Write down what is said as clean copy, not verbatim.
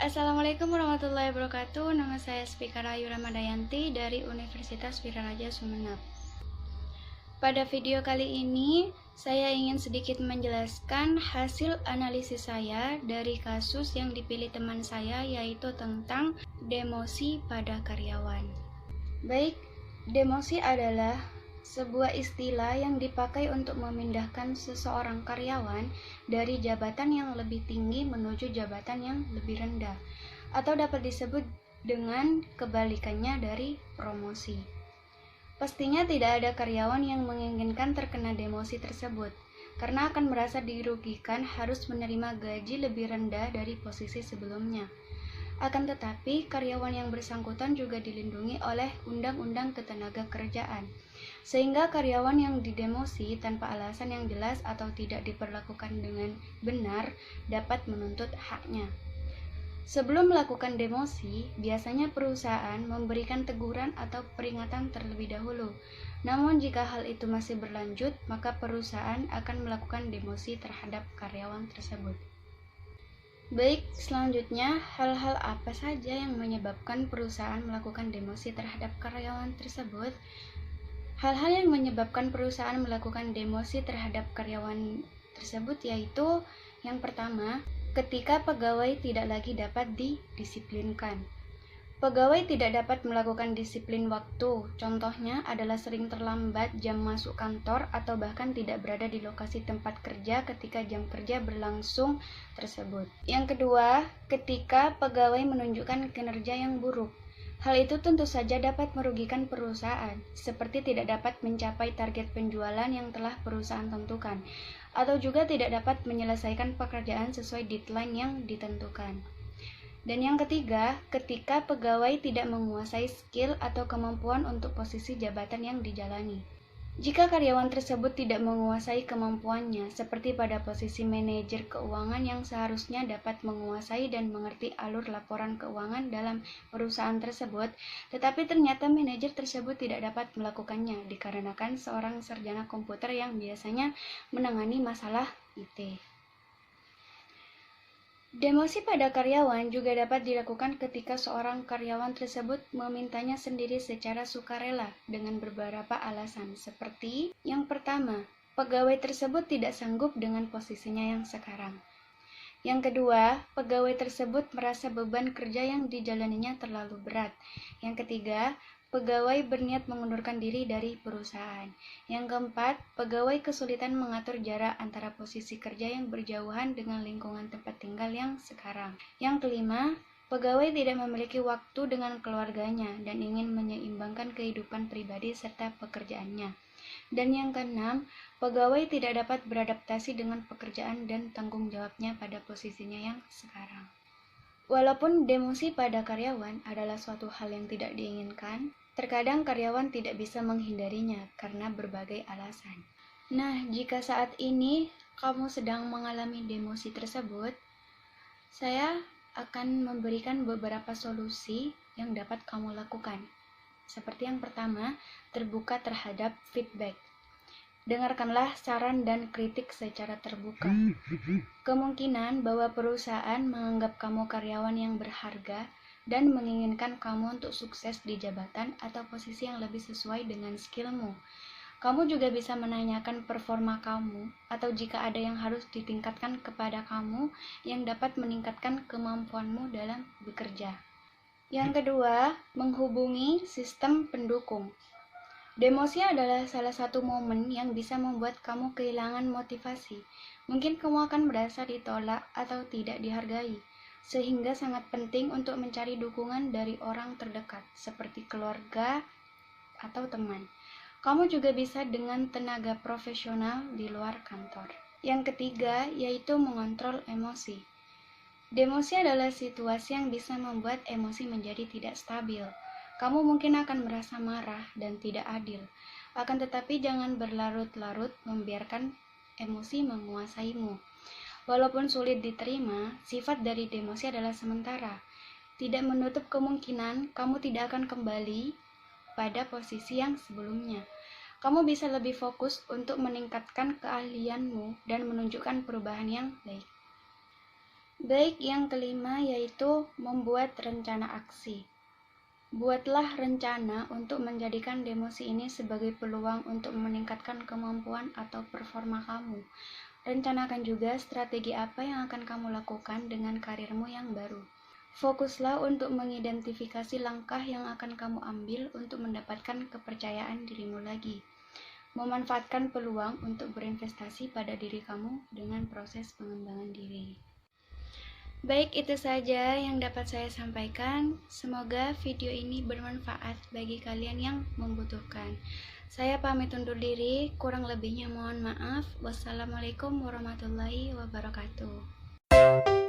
Assalamualaikum warahmatullahi wabarakatuh. Nama saya Spika Ayu Ramadayanti dari Universitas Wiraraja Sumeneb. Pada video kali ini, saya ingin sedikit menjelaskan hasil analisis saya dari kasus yang dipilih teman saya, yaitu tentang demosi pada karyawan. Baik, demosi adalah sebuah istilah yang dipakai untuk memindahkan seseorang karyawan dari jabatan yang lebih tinggi menuju jabatan yang lebih rendah, atau dapat disebut dengan kebalikannya dari promosi. Pastinya tidak ada karyawan yang menginginkan terkena demosi tersebut, karena akan merasa dirugikan harus menerima gaji lebih rendah dari posisi sebelumnya. Akan tetapi, karyawan yang bersangkutan juga dilindungi oleh Undang-Undang Ketenagakerjaan, sehingga karyawan yang didemosi tanpa alasan yang jelas atau tidak diperlakukan dengan benar dapat menuntut haknya. Sebelum melakukan demosi, biasanya perusahaan memberikan teguran atau peringatan terlebih dahulu. Namun jika hal itu masih berlanjut, maka perusahaan akan melakukan demosi terhadap karyawan tersebut. Baik, selanjutnya hal-hal apa saja yang menyebabkan perusahaan melakukan demosi terhadap karyawan tersebut? Hal-hal yang menyebabkan perusahaan melakukan demosi terhadap karyawan tersebut yaitu yang pertama, ketika pegawai tidak lagi dapat didisiplinkan. Pegawai tidak dapat melakukan disiplin waktu, contohnya adalah sering terlambat jam masuk kantor atau bahkan tidak berada di lokasi tempat kerja ketika jam kerja berlangsung tersebut. Yang kedua, ketika pegawai menunjukkan kinerja yang buruk. Hal itu tentu saja dapat merugikan perusahaan, seperti tidak dapat mencapai target penjualan yang telah perusahaan tentukan, atau juga tidak dapat menyelesaikan pekerjaan sesuai deadline yang ditentukan. Dan yang ketiga, ketika pegawai tidak menguasai skill atau kemampuan untuk posisi jabatan yang dijalani. Jika karyawan tersebut tidak menguasai kemampuannya, seperti pada posisi manajer keuangan yang seharusnya dapat menguasai dan mengerti alur laporan keuangan dalam perusahaan tersebut, tetapi ternyata manajer tersebut tidak dapat melakukannya dikarenakan seorang sarjana komputer yang biasanya menangani masalah IT. Demosi pada karyawan juga dapat dilakukan ketika seorang karyawan tersebut memintanya sendiri secara sukarela dengan beberapa alasan, seperti yang pertama, pegawai tersebut tidak sanggup dengan posisinya yang sekarang. Yang kedua, pegawai tersebut merasa beban kerja yang dijalaninya terlalu berat. Yang ketiga, pegawai berniat mengundurkan diri dari perusahaan. Yang keempat, pegawai kesulitan mengatur jarak antara posisi kerja yang berjauhan dengan lingkungan tempat tinggal yang sekarang. Yang kelima, pegawai tidak memiliki waktu dengan keluarganya dan ingin menyeimbangkan kehidupan pribadi serta pekerjaannya. Dan yang keenam, pegawai tidak dapat beradaptasi dengan pekerjaan dan tanggung jawabnya pada posisinya yang sekarang. Walaupun demosi pada karyawan adalah suatu hal yang tidak diinginkan, terkadang karyawan tidak bisa menghindarinya karena berbagai alasan. Nah, jika saat ini kamu sedang mengalami demosi tersebut, saya akan memberikan beberapa solusi yang dapat kamu lakukan. Seperti yang pertama, terbuka terhadap feedback. Dengarkanlah saran dan kritik secara terbuka. Kemungkinan bahwa perusahaan menganggap kamu karyawan yang berharga dan menginginkan kamu untuk sukses di jabatan atau posisi yang lebih sesuai dengan skillmu. Kamu juga bisa menanyakan performa kamu atau jika ada yang harus ditingkatkan kepada kamu yang dapat meningkatkan kemampuanmu dalam bekerja. Yang kedua, menghubungi sistem pendukung. Demosi adalah salah satu momen yang bisa membuat kamu kehilangan motivasi. Mungkin kamu akan merasa ditolak atau tidak dihargai, sehingga sangat penting untuk mencari dukungan dari orang terdekat, seperti keluarga atau teman. Kamu juga bisa dengan tenaga profesional di luar kantor. Yang ketiga, yaitu mengontrol emosi. Demosi adalah situasi yang bisa membuat emosi menjadi tidak stabil. Kamu mungkin akan merasa marah dan tidak adil. Akan tetapi jangan berlarut-larut membiarkan emosi menguasaimu. Walaupun sulit diterima, sifat dari demosi adalah sementara. Tidak menutup kemungkinan kamu tidak akan kembali pada posisi yang sebelumnya. Kamu bisa lebih fokus untuk meningkatkan keahlianmu dan menunjukkan perubahan yang baik. Baik, yang kelima yaitu membuat rencana aksi. Buatlah rencana untuk menjadikan demosi ini sebagai peluang untuk meningkatkan kemampuan atau performa kamu. Rencanakan juga strategi apa yang akan kamu lakukan dengan karirmu yang baru. Fokuslah untuk mengidentifikasi langkah yang akan kamu ambil untuk mendapatkan kepercayaan dirimu lagi. Memanfaatkan peluang untuk berinvestasi pada diri kamu dengan proses pengembangan diri. Baik, itu saja yang dapat saya sampaikan. Semoga video ini bermanfaat bagi kalian yang membutuhkan. Saya pamit undur diri, kurang lebihnya mohon maaf. Wassalamualaikum warahmatullahi wabarakatuh.